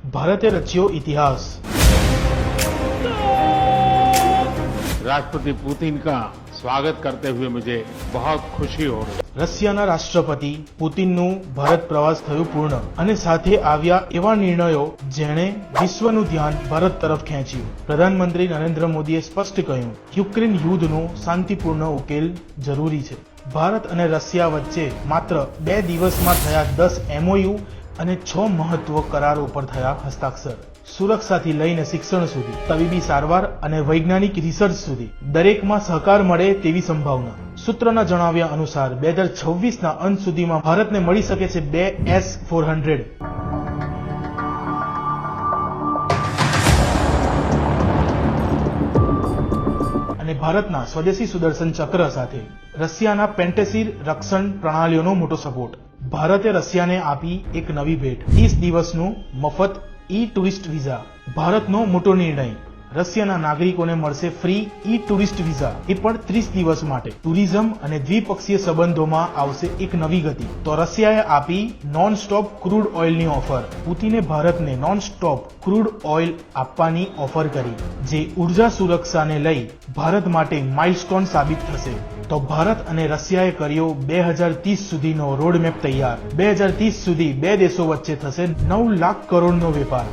ભારતે રચ્યો ઇતિહાસ। राष्ट्रपति पुतिन का स्वागत करते हुए मुझे बहुत खुशी हो रही है। રશિયાના રાષ્ટ્રપતિ પુતિનનું ભારત પ્રવાસ થયું પૂર્ણ અને સાથે આવ્યા એવા નિર્ણયો જેણે વિશ્વનું ધ્યાન ભારત તરફ ખેંચ્યું। પ્રધાનમંત્રી નરેન્દ્ર મોદીએ સ્પષ્ટ કહ્યું, યુક્રેન યુદ્ધનો શાંતિપૂર્ણ ઉકેલ જરૂરી છે। ભારત અને રશિયા વચ્ચે માત્ર 2 દિવસમાં થયા 10 MOU અને 6 મહત્વ કરારો પર થયા હસ્તાક્ષર। સુરક્ષાથી લઈને શિક્ષણ સુધી, તબીબી સારવાર અને વૈજ્ઞાનિક રિસર્ચ સુધી દરેકમાં સહકાર મળે તેવી સંભાવના। સૂત્રના જણાવ્યા અનુસાર 2026ના અંત સુધીમાં ભારતને મળી શકે છે 2 S-400। અને ભારતના સ્વદેશી સુદર્શન ચક્ર સાથે રશિયાના પેન્ટેસીર રક્ષણ પ્રણાલીઓનો મોટો સપોર્ટ। ભારતે રશિયાને આપી એક નવી ભેટ, 30 દિવસનું મફત ટુરિસ્ટ વિઝા। ભારતનો મોટો નિર્ણય, રશિયાના નાગરિકોને મળશે ફ્રી ટુરિસ્ટ વિઝા, એ પણ 30 દિવસ માટે। ટુરિઝમ અને દ્વિપક્ષીય સંબંધોમાં આવશે એક નવી ગતિ। તો રશિયાએ આપી નોન સ્ટોપ ક્રૂડ ઓઇલની ઓફર। પુતિને ભારતને નોન સ્ટોપ ક્રૂડ ઓઇલ આપવાની ઓફર કરી, જે ઉર્જા સુરક્ષાને લઈ ભારત માટે માઇલસ્ટોન સાબિત થશે। તો ભારત અને રશિયાએ કર્યો 2030 સુધીનો રોડમેપ તૈયાર। 2030 સુધી બે દેશો વચ્ચે થશે 9 લાખ કરોડનો વેપાર,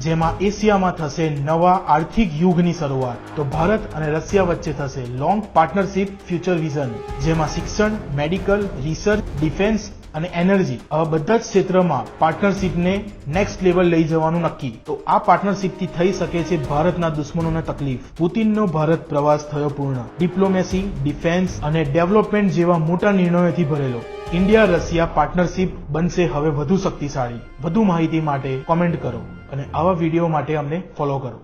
જેમાં એશિયામાં થશે નવા આર્થિક યુગની શરૂઆત। તો ભારત અને રશિયા વચ્ચે થશે લોંગ પાર્ટનરશિપ ફ્યુચર વિઝન, જેમાં શિક્ષણ, મેડિકલ, રિસર્ચ, ડિફેન્સ અને એનર્જી આવા બધા જ ક્ષેત્રમાં પાર્ટનરશિપને નેક્સ્ટ લેવલ લઈ જવાનું નક્કી। તો આ પાર્ટનરશિપથી થઈ શકે છે ભારતના દુશ્મનોને તકલીફ। પુતિનનો ભારત પ્રવાસ થયો પૂર્ણ, ડિપ્લોમેસી, ડિફેન્સ અને ડેવલપમેન્ટ જેવા મોટા નિર્ણયોથી ભરેલો। ઇન્ડિયા રશિયા પાર્ટનરશિપ બનશે હવે વધુ શક્તિશાળી। વધુ માહિતી માટે કોમેન્ટ કરો અને આવા વિડીયો માટે અમને ફોલો કરો।